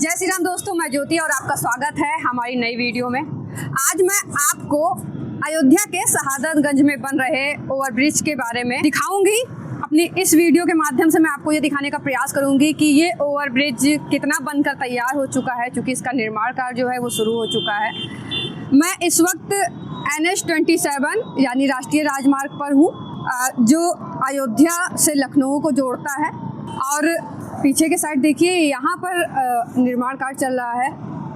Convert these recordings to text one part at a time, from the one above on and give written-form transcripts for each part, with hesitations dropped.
जय श्री राम दोस्तों, मैं ज्योति और आपका स्वागत है हमारी नई वीडियो में। आज मैं आपको अयोध्या के शहादतगंज में बन रहे ओवरब्रिज के बारे में दिखाऊंगी। अपनी इस वीडियो के माध्यम से मैं आपको ये दिखाने का प्रयास करूंगी कि ये ओवरब्रिज कितना बनकर तैयार हो चुका है, क्योंकि इसका निर्माण कार्य जो है वो शुरू हो चुका है। मैं इस वक्त NH-27 यानी राष्ट्रीय राजमार्ग पर हूँ, जो अयोध्या से लखनऊ को जोड़ता है। और पीछे के साइड देखिए, यहाँ पर निर्माण कार्य चल रहा है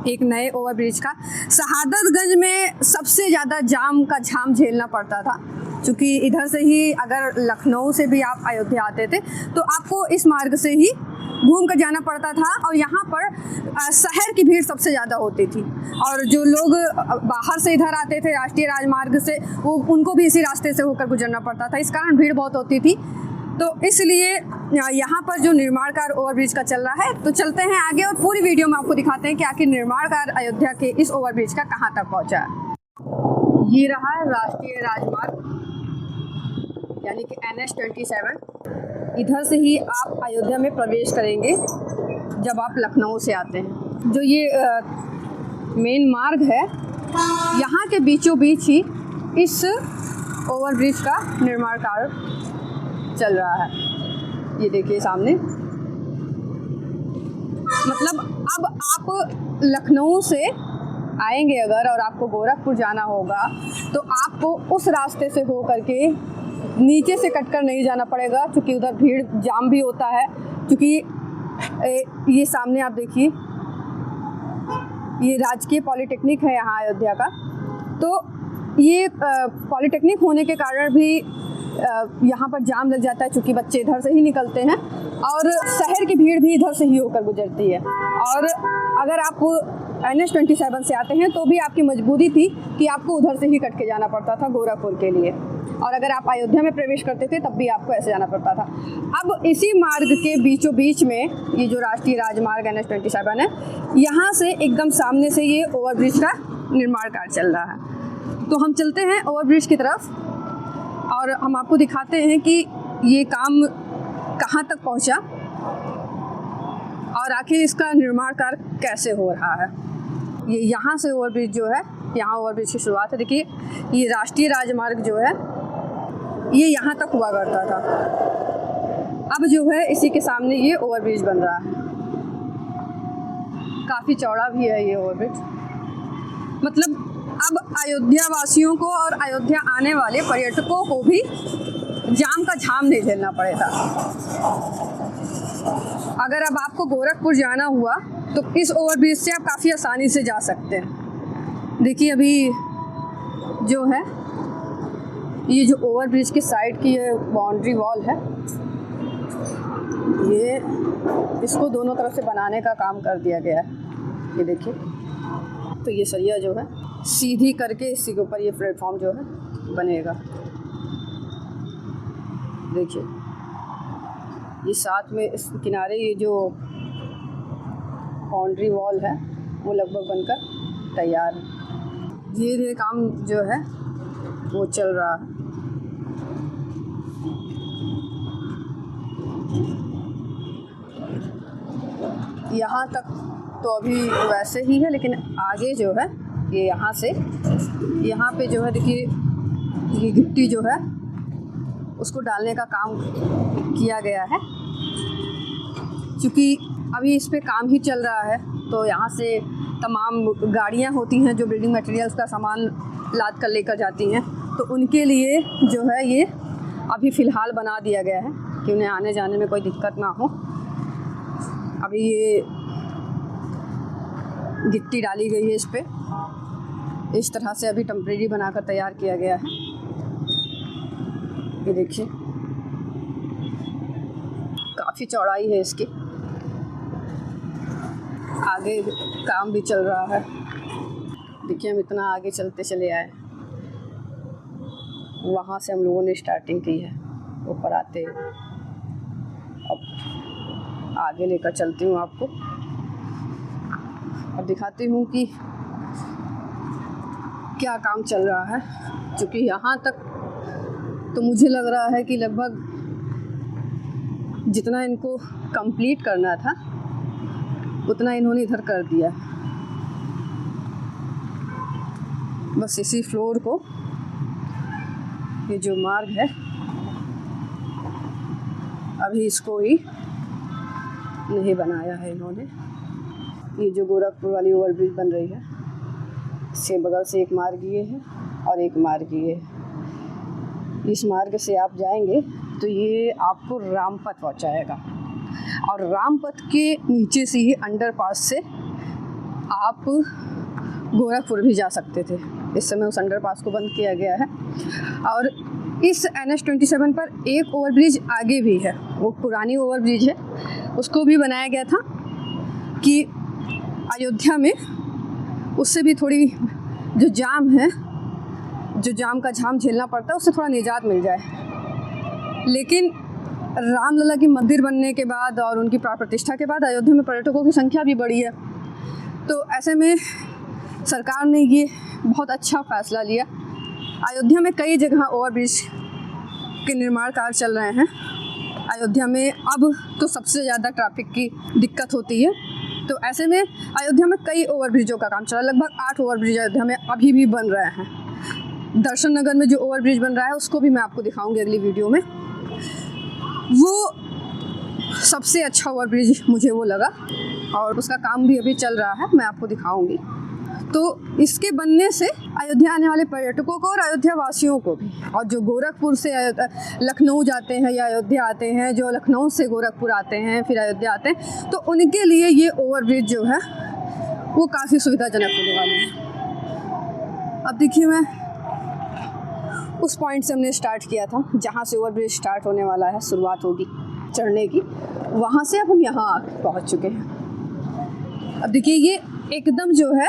एक नए ओवरब्रिज का। शहादतगंज में सबसे ज़्यादा जाम का झाम झेलना पड़ता था, क्योंकि इधर से ही अगर लखनऊ से भी आप अयोध्या आते थे तो आपको इस मार्ग से ही घूम कर जाना पड़ता था। और यहाँ पर शहर की भीड़ सबसे ज़्यादा होती थी, और जो लोग बाहर से इधर आते थे राष्ट्रीय राजमार्ग से, वो उनको भी इसी रास्ते से होकर गुजरना पड़ता था। इस कारण भीड़ बहुत होती थी, तो इसलिए यहाँ पर जो निर्माण कार्य ओवरब्रिज का चल रहा है, तो चलते हैं आगे और पूरी वीडियो में आपको दिखाते हैं कि आखिर निर्माण कार्य अयोध्या के इस ओवरब्रिज का कहाँ तक पहुँचा है। ये रहा है राष्ट्रीय राजमार्ग यानी कि NH-27। इधर से ही आप अयोध्या में प्रवेश करेंगे जब आप लखनऊ से आते हैं। जो ये मेन मार्ग है, यहाँ के बीचों बीच ही इस ओवरब्रिज का निर्माण कार्य चल रहा है। ये देखिए सामने, मतलब अब आप लखनऊ से आएंगे अगर और आपको गोरखपुर जाना होगा, तो आपको उस रास्ते से हो करके नीचे से कटकर नहीं जाना पड़ेगा, क्योंकि उधर भीड़ जाम भी होता है। क्योंकि ये सामने आप देखिए, ये राजकीय पॉलिटेक्निक है यहाँ अयोध्या का। तो ये पॉलिटेक्निक होने के कारण भी यहाँ पर जाम लग जाता है, क्योंकि बच्चे इधर से ही निकलते हैं और शहर की भीड़ भी इधर से ही होकर गुजरती है। और अगर आप NH-27 से आते हैं तो भी आपकी मजबूरी थी कि आपको उधर से ही कट के जाना पड़ता था गोरखपुर के लिए, और अगर आप अयोध्या में प्रवेश करते थे तब भी आपको ऐसे जाना पड़ता था। अब इसी मार्ग के बीचों बीच में ये जो राष्ट्रीय राजमार्ग NH-27 है, यहाँ से एकदम सामने से ये ओवरब्रिज का निर्माण कार्य चल रहा है। तो हम चलते हैं ओवरब्रिज की तरफ और हम आपको दिखाते हैं कि ये काम कहाँ तक पहुँचा और आखिर इसका निर्माण कार्य कैसे हो रहा है। ये यहाँ से ओवरब्रिज जो है, यहाँ ओवरब्रिज की शुरुआत है। देखिए, ये राष्ट्रीय राजमार्ग जो है ये यहाँ तक हुआ करता था। अब जो है इसी के सामने ये ओवरब्रिज बन रहा है। काफ़ी चौड़ा भी है ये ओवरब्रिज। मतलब अब अयोध्या वासियों को और अयोध्या आने वाले पर्यटकों को भी जाम का झाम नहीं झेलना पड़ेगा। अगर अब आपको गोरखपुर जाना हुआ तो इस ओवरब्रिज से आप काफ़ी आसानी से जा सकते हैं। देखिए, अभी जो है ये जो ओवरब्रिज के साइड की ये बाउंड्री वॉल है, ये इसको दोनों तरफ से बनाने का काम कर दिया गया है। ये देखिए, तो ये सरिया जो है सीधी करके इसी के ऊपर ये प्लेटफॉर्म जो है बनेगा। देखिए, ये साथ में इस किनारे ये जो बाउंड्री वॉल है वो लगभग बनकर तैयार है। धीरे काम जो है वो चल रहा है। यहाँ तक तो अभी वैसे ही है, लेकिन आगे जो है ये यहाँ से यहाँ पे जो है देखिए, ये गिट्टी जो है उसको डालने का काम किया गया है। क्योंकि अभी इस पे काम ही चल रहा है, तो यहाँ से तमाम गाड़ियाँ होती हैं जो बिल्डिंग मटेरियल्स का सामान लाद कर लेकर जाती हैं, तो उनके लिए जो है ये अभी फ़िलहाल बना दिया गया है कि उन्हें आने जाने में कोई दिक्कत ना हो। अभी ये गिट्टी डाली गई है इस पे, इस तरह से अभी टेम्परेरी बनाकर तैयार किया गया है। ये देखिए, काफ़ी चौड़ाई है इसकी। आगे काम भी चल रहा है। देखिए, हम इतना आगे चलते चले आए, वहाँ से हम लोगों ने स्टार्टिंग की है ऊपर आते। अब आगे लेकर चलती हूँ आपको, अब दिखाती हूँ कि क्या काम चल रहा है। क्योंकि यहाँ तक तो मुझे लग रहा है कि लगभग जितना इनको कंप्लीट करना था उतना इन्होंने इधर कर दिया। बस इसी फ्लोर को, ये जो मार्ग है, अभी इसको ही नहीं बनाया है इन्होंने। ये जो गोरखपुर वाली ओवरब्रिज बन रही है, इसके बगल से एक मार्ग ये है और एक मार्ग ये है। इस मार्ग से आप जाएंगे तो ये आपको रामपथ पहुंचाएगा, और रामपथ के नीचे से ही अंडरपास से आप गोरखपुर भी जा सकते थे। इस समय उस अंडरपास को बंद किया गया है। और इस NH-27 पर एक ओवरब्रिज आगे भी है, वो पुरानी ओवरब्रिज है, उसको भी बनाया गया था कि अयोध्या में उससे भी थोड़ी जो जाम है, जो जाम का झाम झेलना पड़ता है, उससे थोड़ा निजात मिल जाए। लेकिन रामलला की मंदिर बनने के बाद और उनकी प्राण प्रतिष्ठा के बाद अयोध्या में पर्यटकों की संख्या भी बढ़ी है। तो ऐसे में सरकार ने ये बहुत अच्छा फैसला लिया। अयोध्या में कई जगह ओवरब्रिज के निर्माण कार्य चल रहे हैं। अयोध्या में अब तो सबसे ज़्यादा ट्रैफिक की दिक्कत होती है, तो ऐसे में अयोध्या में कई ओवरब्रिजों का काम चल रहा है। लगभग 8 ओवरब्रिज अयोध्या में अभी भी बन रहे हैं। दर्शन नगर में जो ओवरब्रिज बन रहा है उसको भी मैं आपको दिखाऊंगी अगली वीडियो में। वो सबसे अच्छा ओवरब्रिज मुझे वो लगा, और उसका काम भी अभी चल रहा है, मैं आपको दिखाऊंगी। तो इसके बनने से अयोध्या आने वाले पर्यटकों को और अयोध्या वासियों को भी, और जो गोरखपुर से लखनऊ जाते हैं या अयोध्या आते हैं, जो लखनऊ से गोरखपुर आते हैं फिर अयोध्या आते हैं, तो उनके लिए ये ओवरब्रिज जो है वो काफ़ी सुविधाजनक होने वाले हैं। अब देखिए, मैं उस पॉइंट से हमने स्टार्ट किया था जहाँ से ओवरब्रिज स्टार्ट होने वाला है, शुरुआत होगी चढ़ने की, वहाँ से अब हम यहाँ पहुँच चुके हैं। अब देखिए, ये एकदम जो है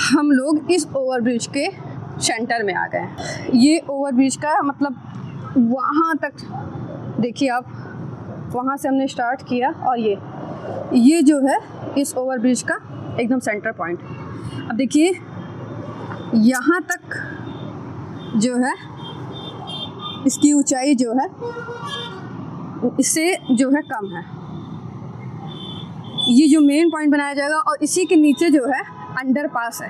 हम लोग इस ओवरब्रिज के सेंटर में आ गए हैं। ये ओवरब्रिज का मतलब वहाँ तक देखिए आप, वहाँ से हमने स्टार्ट किया और ये जो है इस ओवरब्रिज का एकदम सेंटर पॉइंट। अब देखिए, यहाँ तक जो है इसकी ऊंचाई जो है इससे जो है कम है। ये जो मेन पॉइंट बनाया जाएगा, और इसी के नीचे जो है अंडरपास है।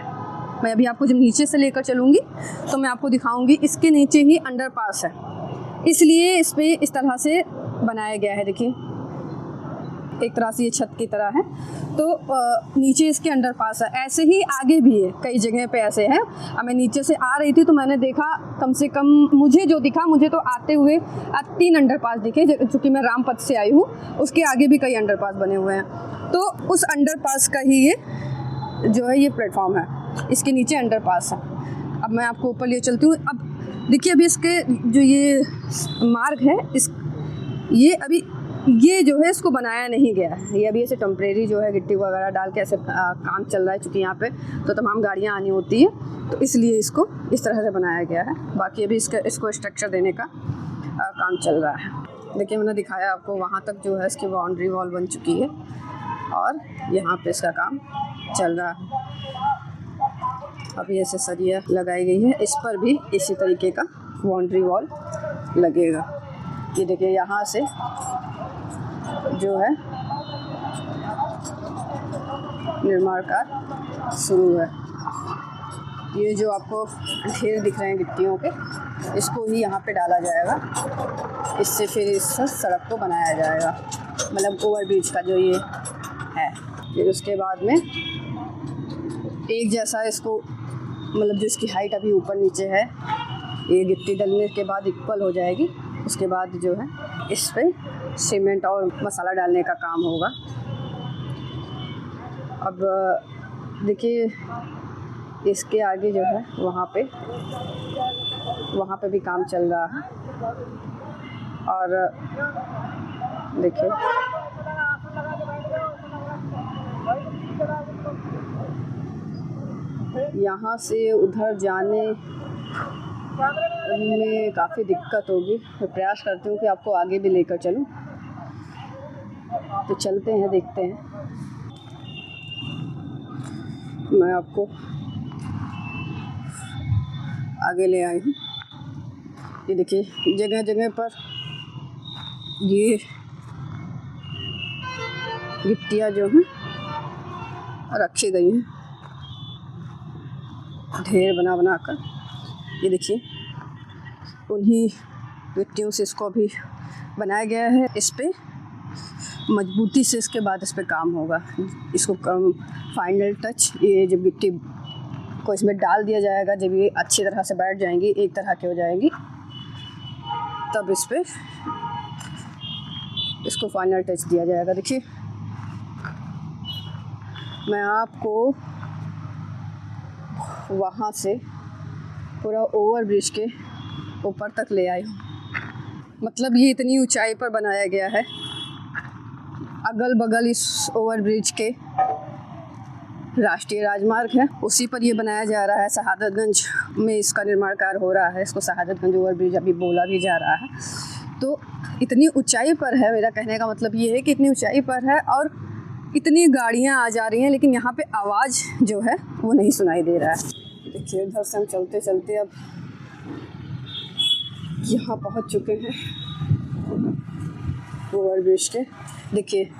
मैं अभी आपको जब नीचे से लेकर चलूँगी तो मैं आपको दिखाऊंगी, इसके नीचे ही अंडरपास है, इसलिए इस पे इस तरह से बनाया गया है। देखिए, एक तरह से ये छत की तरह है, तो नीचे इसके अंडरपास है। ऐसे ही आगे भी है, कई जगह पे ऐसे है। अब मैं नीचे से आ रही थी तो मैंने देखा, कम से कम मुझे जो दिखा, मुझे तो आते हुए 3 अंडरपास दिखे, चूँकि मैं रामपथ से आई हूँ। उसके आगे भी कई अंडरपास बने हुए हैं। तो उस अंडरपास का ही ये जो है ये प्लेटफॉर्म है, इसके नीचे अंडरपास है। अब मैं आपको ऊपर लिए चलती हूँ। अब देखिए, अभी इसके जो ये मार्ग है, ये अभी ये जो है इसको बनाया नहीं गया है। ये अभी ऐसे टेम्परेरी जो है गिट्टी वगैरह डाल के ऐसे काम चल रहा है, चूँकि यहाँ पे तो तमाम गाड़ियाँ आनी होती है, तो इसलिए इसको इस तरह से बनाया गया है। बाकी अभी इसको स्ट्रक्चर देने का काम चल रहा है। देखिए, मैंने दिखाया आपको, वहाँ तक जो है इसकी बाउंड्री वॉल बन चुकी है और यहाँ पे इसका काम चल रहा है। अभी ऐसे सरिया लगाई गई है, इस पर भी इसी तरीके का बाउंड्री वॉल लगेगा। ये देखिए, यहाँ से जो है निर्माण कार्य शुरू है। ये जो आपको ढेर दिख रहे हैं गिट्टियों के, इसको ही यहाँ पे डाला जाएगा। इससे फिर इस सड़क को बनाया जाएगा, मतलब ओवरब्रिज का जो ये है। फिर उसके बाद में एक जैसा इसको, मतलब जो इसकी हाइट अभी ऊपर नीचे है, ये गिट्टी डलने के बाद इक्वल हो जाएगी। उसके बाद जो है इस पे सीमेंट और मसाला डालने का काम होगा। अब देखिए, इसके आगे जो है वहाँ पे भी काम चल रहा है। और देखिए, यहाँ से उधर जाने में काफ़ी दिक्कत होगी। मैं प्रयास करती हूँ कि आपको आगे भी लेकर चलूँ, तो चलते हैं, देखते हैं। मैं आपको आगे ले आई हूँ। ये देखिए, जगह जगह पर ये गिट्टियाँ जो हैं रखी गई हैं ढेर बना बना कर। ये देखिए उन्हीं गिट्टियों से इसको अभी बनाया गया है। इस पे मजबूती से इसके बाद इस पे काम होगा। इसको फाइनल टच, ये जब गिट्टी को इसमें डाल दिया जाएगा, जब ये अच्छी तरह से बैठ जाएंगी, एक तरह की हो जाएगी, तब इस पे इसको फाइनल टच दिया जाएगा। देखिए मैं आपको वहाँ से पूरा ओवर ब्रिज के ऊपर तक ले आई हूँ। मतलब ये इतनी ऊंचाई पर बनाया गया है। अगल बगल इस ओवर ब्रिज के राष्ट्रीय राजमार्ग है, उसी पर ये बनाया जा रहा है। शहादतगंज में इसका निर्माण कार्य हो रहा है। इसको शहादतगंज ओवर ब्रिज अभी बोला भी जा रहा है। तो इतनी ऊंचाई पर है, मेरा कहने का मतलब ये है कि इतनी ऊंचाई पर है और इतनी गाड़ियां आ जा रही हैं, लेकिन यहाँ पे आवाज़ जो है वो नहीं सुनाई दे रहा है। देखिए उधर से हम चलते चलते अब यहाँ पहुँच चुके हैं ओवर ब्रिज के। देखिए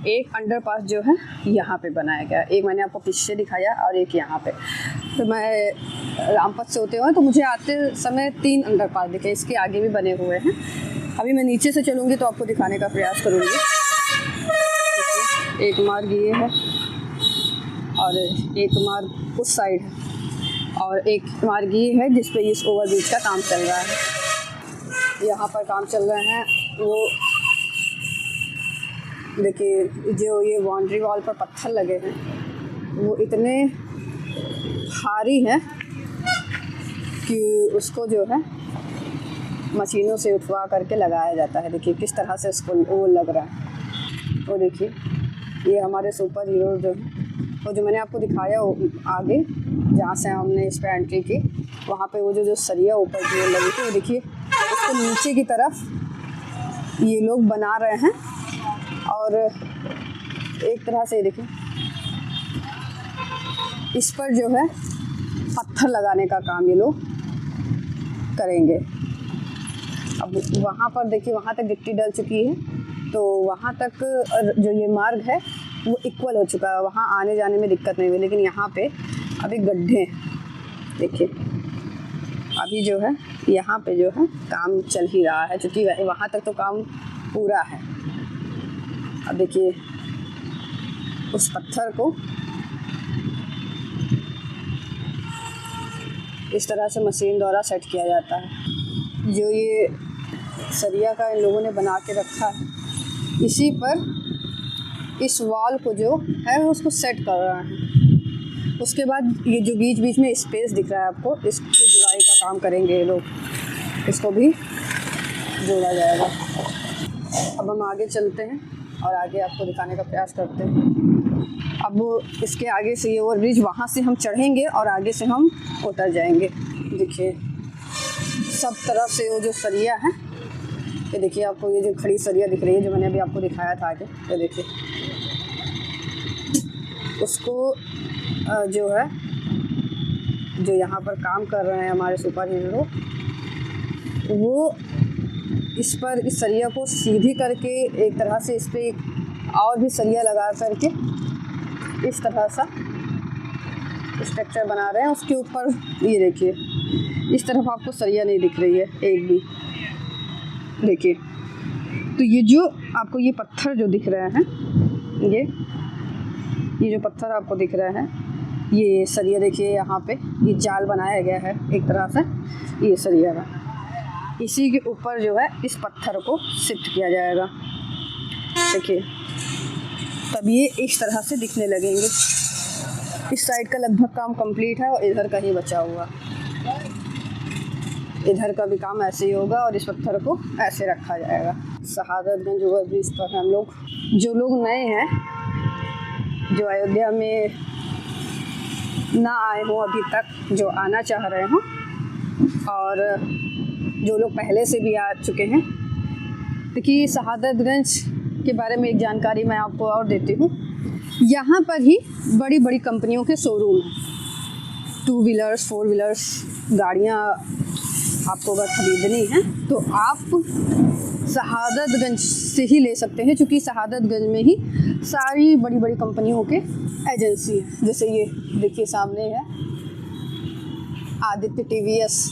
एक अंडरपास जो है यहाँ पे बनाया गया, एक मैंने आपको पीछे दिखाया और एक यहाँ पे। तो मैं रामपथ से होते हुए तो मुझे आते समय 3 अंडरपास दिखे, इसके आगे भी बने हुए हैं। अभी मैं नीचे से चलूँगी तो आपको दिखाने का प्रयास करूँगी। एक मार्ग ये है और एक मार्ग उस साइड है और एक मार्ग ये है जिस पे इस ओवर ब्रिज का काम चल रहा है। यहाँ पर काम चल रहे हैं वो देखिए, जो ये बाउंड्री वॉल पर पत्थर लगे हैं वो इतने भारी हैं कि उसको जो है मशीनों से उठवा करके लगाया जाता है। देखिए किस तरह से उसको वो लग रहा है। वो देखिए ये हमारे सुपर हीरो जो वो जो मैंने आपको दिखाया आगे, जहाँ से हमने इस पर एंट्री की, वहाँ पे वो जो सरिया ऊपर की ओर लगी थी, वो देखिए उसको नीचे की तरफ ये लोग बना रहे हैं। और एक तरह से देखिए इस पर जो है पत्थर लगाने का काम ये लोग करेंगे। अब वहाँ पर देखिए वहाँ तक गिट्टी डल चुकी है, तो वहाँ तक जो ये मार्ग है वो इक्वल हो चुका है, वहाँ आने जाने में दिक्कत नहीं हुई। लेकिन यहाँ पे अभी गड्ढे हैं। देखिए अभी जो है यहाँ पे जो है काम चल ही रहा है, क्योंकि वहाँ तक तो काम पूरा है। अब देखिए उस पत्थर को इस तरह से मशीन द्वारा सेट किया जाता है। जो ये सरिया का इन लोगों ने बना के रखा है, इसी पर इस वॉल को जो है उसको सेट कर रहा है। उसके बाद ये जो बीच बीच में स्पेस दिख रहा है आपको, इसकी जुड़ाई का काम करेंगे ये लोग, इसको भी जोड़ा जाएगा। अब हम आगे चलते हैं और आगे आपको दिखाने का प्रयास करते हैं। अब इसके आगे से ये ओवर ब्रिज, वहाँ से हम चढ़ेंगे और आगे से हम उतर जाएंगे। देखिए सब तरफ से वो जो सरिया है, ये देखिए आपको ये जो खड़ी सरिया दिख रही है, जो मैंने अभी आपको दिखाया था आगे, ये देखिए उसको जो है जो यहाँ पर काम कर रहे हैं हमारे सुपर हीरो, वो इस पर इस सरिया को सीधी करके एक तरह से इस पर और भी सरिया लगा करके इस तरह सा स्ट्रक्चर बना रहे हैं। उसके ऊपर ये देखिए इस तरफ आपको सरिया नहीं दिख रही है एक भी। देखिए तो ये जो आपको ये पत्थर जो दिख रहे हैं, ये जो पत्थर आपको दिख रहे हैं, ये सरिया देखिए यहाँ पे ये जाल बनाया गया है एक तरह से, ये सरिया है, इसी के ऊपर जो है इस पत्थर को शिफ्ट किया जाएगा। देखिए तब ये इस तरह से दिखने लगेंगे। इस साइड का लगभग काम कंप्लीट है और इधर का ही बचा हुआ, इधर का भी काम ऐसे ही होगा और इस पत्थर को ऐसे रखा जाएगा। शहादतगंज ओवर ब्रिज पर हम लोग, जो लोग नए हैं, जो अयोध्या में ना आए हों अभी तक, जो आना चाह रहे हों, और जो लोग पहले से भी आ चुके हैं, देखिए शहादतगंज के बारे में एक जानकारी मैं आपको और देती हूँ। यहाँ पर ही बड़ी बड़ी कंपनियों के शोरूम हैं। 2 व्हीलर्स 4 व्हीलर्स गाड़ियाँ आपको अगर ख़रीदनी है तो आप शहादतगंज से ही ले सकते हैं, क्योंकि शहादतगंज में ही सारी बड़ी बड़ी कंपनियों के एजेंसी है। जैसे ये देखिए सामने है आदित्य टीवीएस,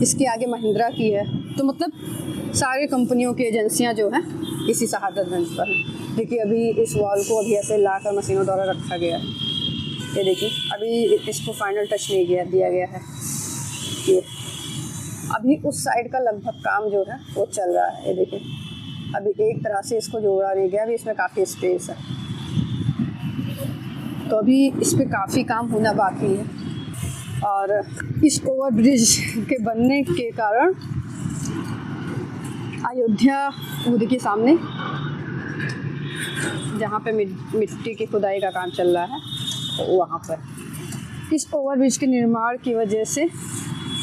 इसके आगे महिंद्रा की है। तो मतलब सारी कंपनियों की एजेंसियां जो हैं इसी शहादतगंज पर हैं। देखिए अभी इस वॉल को अभी ऐसे लाकर मशीनों द्वारा रखा गया है। ये देखिए अभी इसको फाइनल टच नहीं दिया गया है। ये अभी उस साइड का लगभग काम जो है वो चल रहा है। ये देखिए अभी एक तरह से इसको जोड़ा नहीं गया, अभी इसमें काफ़ी स्पेस है, तो अभी इस पर काफ़ी काम होना बाकी है। और इस ओवरब्रिज के बनने के कारण अयोध्या, वो देखिए सामने जहाँ पे मिट्टी की खुदाई का काम चल रहा है, तो वहाँ पर इस ओवरब्रिज के निर्माण की वजह से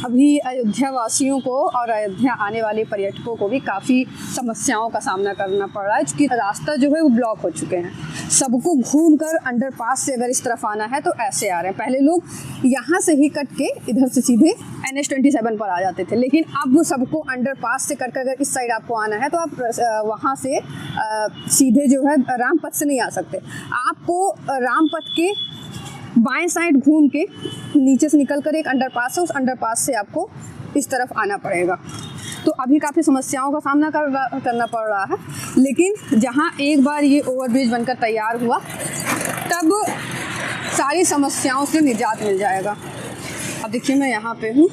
अभी अयोध्या वासियों को और अयोध्या आने वाले पर्यटकों को भी काफ़ी समस्याओं का सामना करना पड़ रहा है, क्योंकि रास्ता जो है वो ब्लॉक हो चुके हैं। सबको घूमकर अंडरपास से अगर इस तरफ आना है तो ऐसे आ रहे हैं। पहले लोग यहाँ से ही कट के इधर से सीधे NH-27 पर आ जाते थे, लेकिन अब सबको अंडरपास से कट कर अगर इस साइड आपको आना है तो आप वहाँ से सीधे जो है रामपथ से नहीं आ सकते। आपको रामपथ के बाएं साइड घूम के नीचे से निकलकर एक अंडरपास है, उस अंडरपास से आपको इस तरफ आना पड़ेगा। तो अभी काफ़ी समस्याओं का सामना करना पड़ रहा है, लेकिन जहां एक बार ये ओवरब्रिज बनकर तैयार हुआ तब सारी समस्याओं से निजात मिल जाएगा। अब देखिए मैं यहाँ पे हूँ,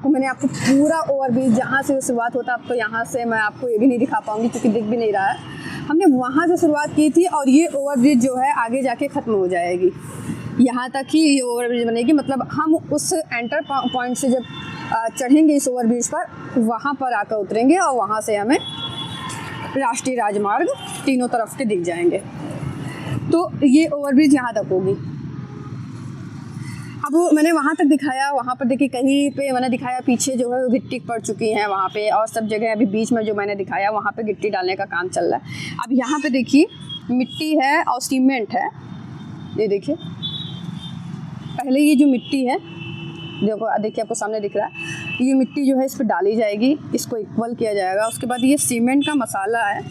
मैंने आपको पूरा ओवरब्रिज जहाँ से शुरुआत होता है, आपको यहाँ से मैं आपको ये भी नहीं दिखा पाऊँगी क्योंकि दिख भी नहीं रहा है। हमने वहाँ से शुरुआत की थी और ये ओवरब्रिज जो है आगे जाके ख़त्म हो जाएगी, यहाँ तक ही ये ओवरब्रिज बनेगी। मतलब हम उस एंटर पॉइंट से जब चढ़ेंगे इस ओवरब्रिज पर, वहाँ पर आकर उतरेंगे और वहाँ से हमें राष्ट्रीय राजमार्ग तीनों तरफ के दिख जाएंगे। तो ये ओवरब्रिज यहाँ तक होगी। अब मैंने वहाँ तक दिखाया, वहाँ पर देखिए कहीं पे मैंने दिखाया पीछे जो है वो गिट्टी पड़ चुकी है वहाँ पे, और सब जगह अभी बीच में जो मैंने दिखाया वहाँ पे गिट्टी डालने का काम चल रहा है। अब यहाँ पे देखिए मिट्टी है और सीमेंट है। ये देखिए पहले ये जो मिट्टी है, देखिए आपको सामने दिख रहा है, ये मिट्टी जो है इस पर डाली जाएगी, इसको इक्वल किया जाएगा। उसके बाद ये सीमेंट का मसाला है,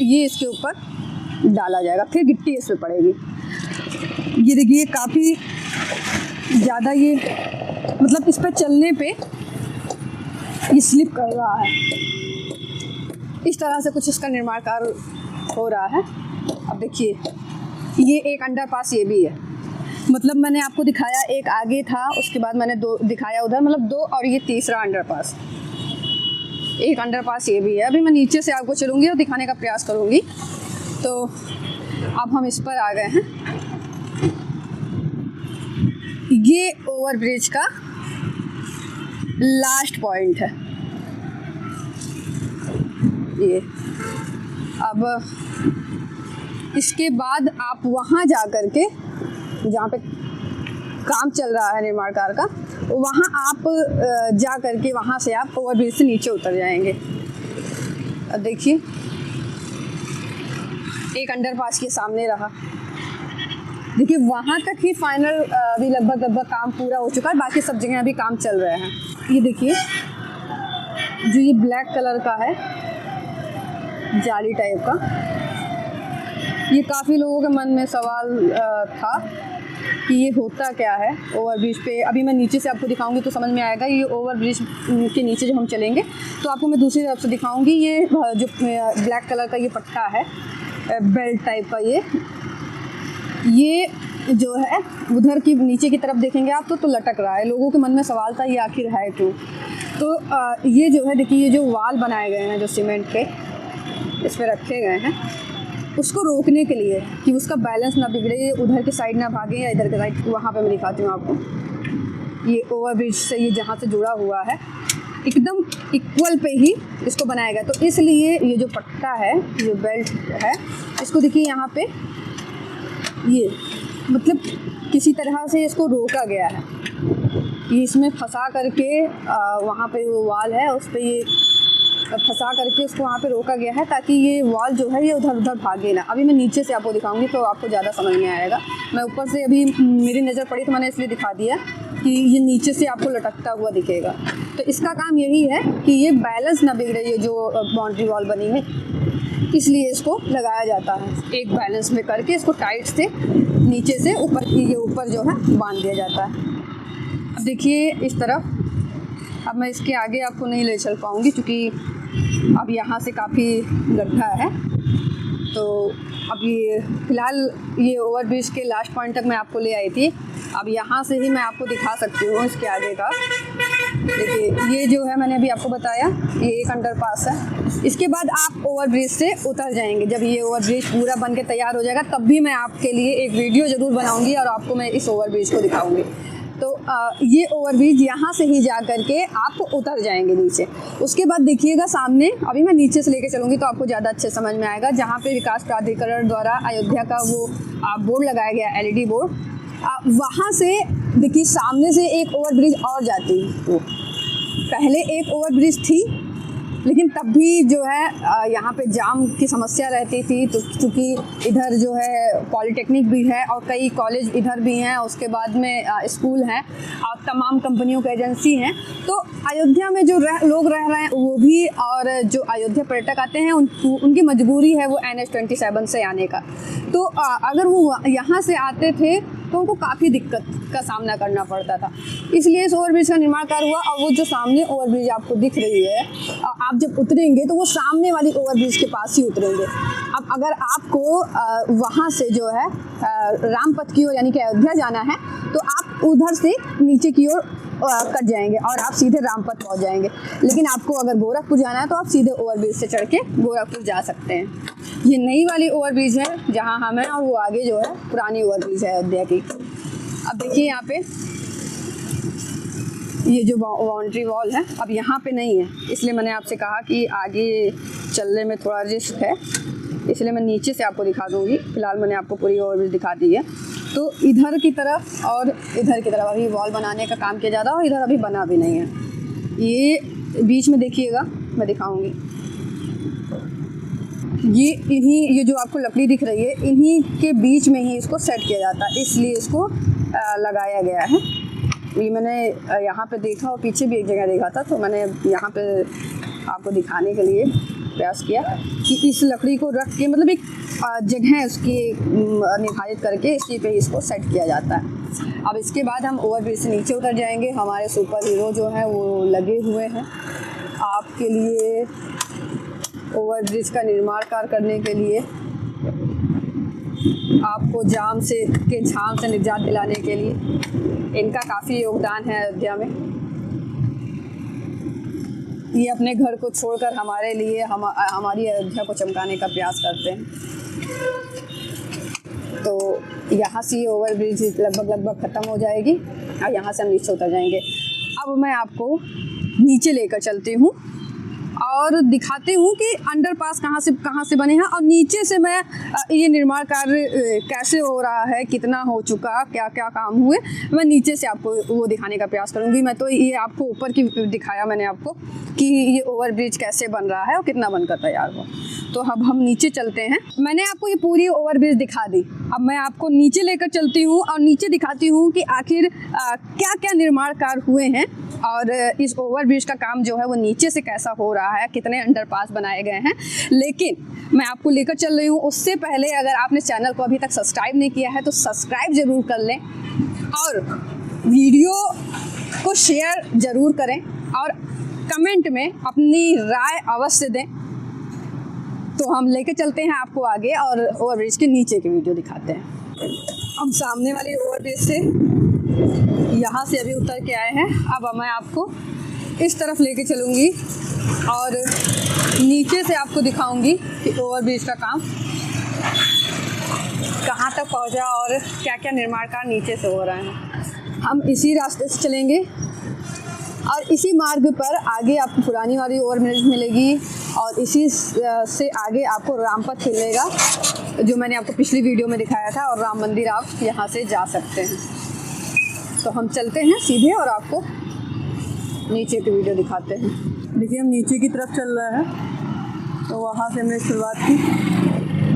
ये इसके ऊपर डाला जाएगा, फिर गिट्टी इस पर पड़ेगी। ये देखिए काफ़ी ज़्यादा ये मतलब इस पर चलने पे ये स्लिप कर रहा है। इस तरह से कुछ इसका निर्माण कार्य हो रहा है। अब देखिए ये एक अंडरपास ये भी है, मतलब मैंने आपको दिखाया एक आगे था, उसके बाद मैंने दो दिखाया उधर, मतलब दो, और ये तीसरा अंडरपास, एक अंडरपास ये भी है। अभी मैं नीचे से आपको चलूँगी और दिखाने का प्रयास करूँगी। तो अब हम इस पर आ गए हैं। ये ओवरब्रिज का लास्ट पॉइंट है ये। अब इसके बाद आप वहाँ जा कर के, जहाँ पे काम चल रहा है निर्माण कार्य का, वहाँ आप जा कर के वहाँ से आप ओवरब्रिज से नीचे उतर जाएंगे। अब देखिए एक अंडरपास के सामने रहा, देखिए वहाँ तक ही फाइनल अभी लगभग काम पूरा हो चुका है, बाकी सब जगह अभी काम चल रहे हैं। ये देखिए जो ये ब्लैक कलर का है जाली टाइप का, ये काफ़ी लोगों के मन में सवाल था कि ये होता क्या है ओवरब्रिज पे। अभी मैं नीचे से आपको दिखाऊंगी तो समझ में आएगा। ये ओवरब्रिज के नीचे जब हम चलेंगे तो आपको मैं दूसरी तरफ से दिखाऊंगी। ये जो ब्लैक कलर का ये पट्टा है बेल्ट टाइप का, ये जो है उधर की नीचे की तरफ देखेंगे आप तो लटक रहा है। लोगों के मन में सवाल था ये आखिर है क्यों। तो ये जो है देखिए, ये जो वाल बनाए गए हैं जो सीमेंट के इस पर रखे गए हैं, उसको रोकने के लिए कि उसका बैलेंस ना बिगड़े, ये उधर की साइड ना भागे या इधर के साइड। वहाँ पे मैं दिखाती हूँ आपको। ये ओवरब्रिज से ये जहाँ से जुड़ा हुआ है एकदम इक्वल पे ही इसको बनाया गया। तो इसलिए ये जो पट्टा है, जो बेल्ट है, इसको देखिए यहाँ पे ये मतलब किसी तरह से इसको रोका गया है। ये इसमें फंसा करके वहाँ पे वो वाल है उस पर ये फंसा करके उसको वहाँ पे रोका गया है ताकि ये वॉल जो है ये उधर उधर भागे ना। अभी मैं नीचे से आपको दिखाऊंगी तो आपको ज़्यादा समझ में आएगा। मैं ऊपर से अभी मेरी नज़र पड़ी तो मैंने इसलिए दिखा दिया कि ये नीचे से आपको लटकता हुआ दिखेगा। तो इसका काम यही है कि ये बैलेंस ना बिगड़े, ये जो बाउंड्री वॉल बनी है, इसलिए इसको लगाया जाता है। एक बैलेंस में करके इसको टाइट से नीचे से ऊपर, ये ऊपर जो है बांध दिया जाता है। अब देखिए इस तरफ, अब मैं इसके आगे आपको नहीं ले चल पाऊँगी क्योंकि अब यहाँ से काफ़ी गड्ढा है। तो अब ये फ़िलहाल ये ओवरब्रिज के लास्ट पॉइंट तक मैं आपको ले आई थी। अब यहाँ से ही मैं आपको दिखा सकती हूँ इसके आगे का। देखिए ये जो है मैंने अभी आपको बताया, ये एक अंडरपास है। इसके बाद आप ओवरब्रिज से उतर जाएंगे। जब ये ओवरब्रिज पूरा बन के तैयार हो जाएगा तब भी मैं आपके लिए एक वीडियो ज़रूर बनाऊँगी और आपको मैं इस ओवरब्रिज को दिखाऊँगी। तो ये ओवरब्रिज यहाँ से ही जा करके आप उतर जाएंगे नीचे। उसके बाद देखिएगा सामने, अभी मैं नीचे से लेके चलूँगी तो आपको ज़्यादा अच्छे समझ में आएगा। जहाँ पे विकास प्राधिकरण द्वारा अयोध्या का वो बोर्ड लगाया गया, LED बोर्ड, वहाँ से देखिए सामने से एक ओवरब्रिज और जाती है। तो पहले एक ओवरब्रिज थी लेकिन तब भी जो है यहाँ पे जाम की समस्या रहती थी। तो क्योंकि इधर जो है पॉलिटेक्निक भी है और कई कॉलेज इधर भी हैं, उसके बाद में स्कूल हैं और तमाम कंपनियों की एजेंसी हैं। तो अयोध्या में जो लोग रह रहे हैं वो भी, और जो अयोध्या पर्यटक आते हैं उनकी मजबूरी है वो NH-27 से आने का। तो अगर वो यहाँ से आते थे तो उनको काफ़ी दिक्कत का सामना करना पड़ता था। इसलिए इस ओवरब्रिज का निर्माण कार्य हुआ। और वो जो सामने ओवरब्रिज आपको दिख रही है, आप जब उतरेंगे तो वो सामने वाली ओवरब्रिज के पास ही उतरेंगे। अब अगर आपको वहाँ से जो है रामपथ की ओर यानी कि अयोध्या जाना है तो आप उधर से नीचे की ओर कट जाएंगे और आप सीधे रामपथ पहुँच जाएंगे। लेकिन आपको अगर गोरखपुर जाना है तो आप सीधे ओवरब्रिज से चढ़ के गोरखपुर जा सकते हैं। ये नई वाली ओवरब्रिज है जहाँ हम हैं, और वो आगे जो है पुरानी ओवरब्रिज है अयोध्या की। अब देखिए यहाँ पे ये जो बाउंड्री वॉल है अब यहाँ पे नहीं है, इसलिए मैंने आपसे कहा कि आगे चलने में थोड़ा रिस्क है, इसलिए मैं नीचे से आपको दिखा दूँगी। फिलहाल मैंने आपको पूरी ओवरब्रिज दिखा दी है। तो इधर की तरफ और इधर की तरफ अभी वॉल बनाने का काम किया जा रहा है और इधर अभी बना भी नहीं है। ये बीच में देखिएगा, मैं दिखाऊंगी। ये जो आपको लकड़ी दिख रही है, इन्हीं के बीच में ही इसको सेट किया जाता है, इसलिए इसको लगाया गया है। ये मैंने यहाँ पे देखा और पीछे भी एक जगह देखा था, तो मैंने यहाँ पे आपको दिखाने के लिए प्रयास किया कि इस लकड़ी को रख के, मतलब एक जगह उसकी निर्धारित करके इसी पे इसको सेट किया जाता है। अब इसके बाद हम ओवरब्रिज से नीचे उतर जाएंगे। हमारे सुपर हीरो जो हैं वो लगे हुए हैं आपके लिए ओवरब्रिज का निर्माण कार्य करने के लिए, आपको जाम से के झाम से निजात दिलाने के लिए। इनका काफ़ी योगदान है अयोध्या में। ये अपने घर को छोड़कर हमारे लिए हमारी अयोध्या को चमकाने का प्रयास करते हैं। तो यहाँ से ये ओवरब्रिज लगभग ख़त्म हो जाएगी और यहाँ से हम नीचे उतर जाएंगे। अब मैं आपको नीचे लेकर चलती हूँ और दिखाती हूँ कि अंडरपास कहाँ से बने हैं और नीचे से मैं ये निर्माण कार्य कैसे हो रहा है, कितना हो चुका, क्या क्या काम हुए, मैं नीचे से आपको वो दिखाने का प्रयास करूँगी। मैं तो ये आपको ऊपर की दिखाया मैंने आपको कि ये ओवरब्रिज कैसे बन रहा है और कितना बनकर तैयार हुआ। तो अब हम नीचे चलते हैं। मैंने आपको ये पूरी ओवरब्रिज दिखा दी, अब मैं आपको नीचे लेकर चलती हूँ और नीचे दिखाती हूँ कि आखिर क्या क्या निर्माण कार्य हुए हैं और इस ओवरब्रिज का काम जो है वो नीचे से कैसा हो रहा है, कितने अंडरपास बनाए गए हैं। लेकिन मैं आपको लेकर चल रही हूँ, उससे पहले अगर आपने चैनल को अभी तक सब्सक्राइब नहीं किया है तो सब्सक्राइब ज़रूर कर लें और वीडियो को शेयर ज़रूर करें और कमेंट में अपनी राय अवश्य दें। तो हम लेके चलते हैं आपको आगे और ओवरब्रिज के नीचे की वीडियो दिखाते हैं। हम सामने वाली ओवरब्रिज से यहाँ से अभी उतर के आए हैं। अब मैं आपको इस तरफ लेके चलूँगी और नीचे से आपको दिखाऊंगी कि ओवरब्रिज का काम कहाँ तक पहुँचा और क्या क्या निर्माण कार्य नीचे से हो रहे हैं। हम इसी रास्ते से चलेंगे और इसी मार्ग पर आगे आपको पुरानी वाली ओवरब्रिज मिलेगी और इसी से आगे आपको रामपथ मिलेगा जो मैंने आपको पिछली वीडियो में दिखाया था, और राम मंदिर आप यहाँ से जा सकते हैं। तो हम चलते हैं सीधे और आपको नीचे की वीडियो दिखाते हैं। देखिए हम नीचे की तरफ चल रहे हैं, तो वहाँ से हमने शुरुआत की।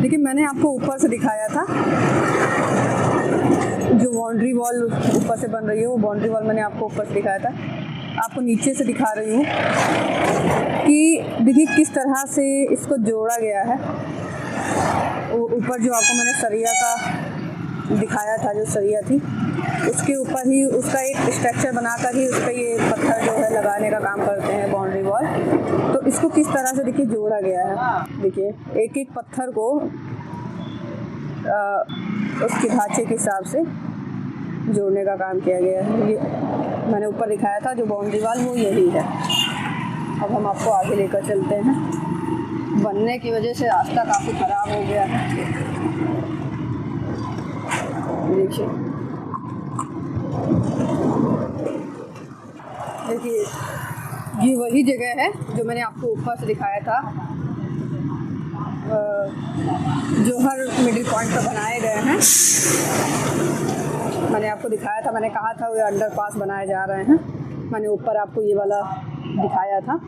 देखिए मैंने आपको ऊपर से दिखाया था, जो बाउंड्री वॉल ऊपर से बन रही है वो बाउंड्री वॉल मैंने आपको ऊपर से दिखाया था। आपको नीचे से दिखा रही हूँ कि देखिए किस तरह से इसको जोड़ा गया है। ऊपर जो आपको मैंने सरिया का दिखाया था, जो सरिया थी उसके ऊपर ही उसका एक स्ट्रक्चर बनाकर ही उस पर ये पत्थर जो है लगाने का काम करते हैं बाउंड्री वॉल। तो इसको किस तरह से देखिए जोड़ा गया है। देखिए एक एक पत्थर को उसके ढांचे के हिसाब से जोड़ने का काम किया गया है। ये मैंने ऊपर दिखाया था जो बाउंड्री वॉल वो यही है। अब हम आपको आगे लेकर चलते हैं। बनने की वजह से रास्ता काफ़ी ख़राब हो गया है। देखिए ये वही जगह है जो मैंने आपको ऊपर से दिखाया था, जो हर मिडिल पॉइंट पर बनाए गए हैं। मैंने आपको दिखाया था, मैंने कहा था वो अंडरपास बनाए जा रहे हैं। मैंने ऊपर आपको ये वाला दिखाया था।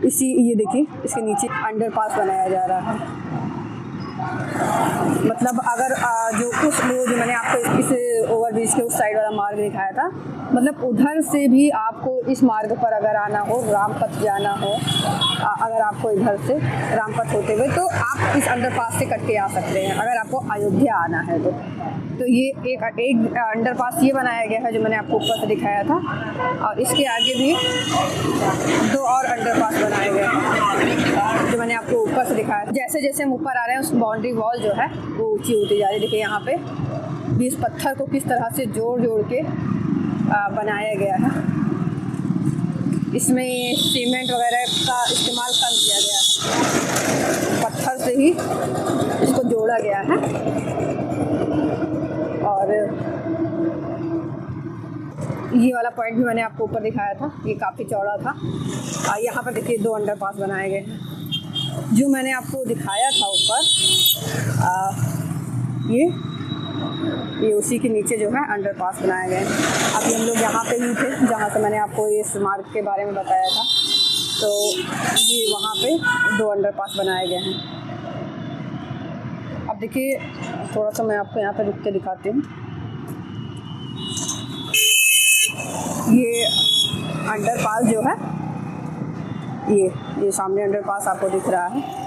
ये देखिए इसके नीचे अंडरपास बनाया जा रहा है। मतलब अगर जो मैंने आपको इस ओवरब्रिज के उस साइड वाला मार्ग दिखाया था, मतलब उधर से भी आपको इस मार्ग पर अगर आना हो, रामपथ जाना हो, अगर आपको इधर से रामपथ होते हुए, तो आप इस अंडरपास से कट के आ सकते हैं अगर आपको अयोध्या आना है तो ये एक अंडरपास ये बनाया गया है जो मैंने आपको ऊपर से दिखाया था। और इसके आगे भी 2 और अंडरपास बनाए गए हैं जो मैंने आपको ऊपर से दिखाया। जैसे जैसे हम ऊपर आ रहे हैं उस बाउंड्री वॉल जो है वो ऊंची होती जा रही है। देखिए यहाँ पे भी इस पत्थर को किस तरह से जोड़ जोड़ के बनाया गया है। इसमें सीमेंट वगैरह का इस्तेमाल कम किया गया है, पत्थर से ही इसको जोड़ा गया है। और ये वाला पॉइंट भी मैंने आपको ऊपर दिखाया था, ये काफ़ी चौड़ा था। यहाँ पर देखिए 2 अंडरपास बनाए गए हैं जो मैंने आपको दिखाया था ऊपर। ये उसी के नीचे जो है अंडरपास बनाए गए हैं। अभी हम लोग यहाँ पे ही थे जहाँ से मैंने आपको इस मार्ग के बारे में बताया था। तो ये वहाँ पे 2 अंडरपास बनाए गए हैं। अब देखिए थोड़ा सा मैं आपको यहाँ पे रुक के दिखाती हूँ। ये अंडरपास जो है ये सामने अंडरपास आपको दिख रहा है।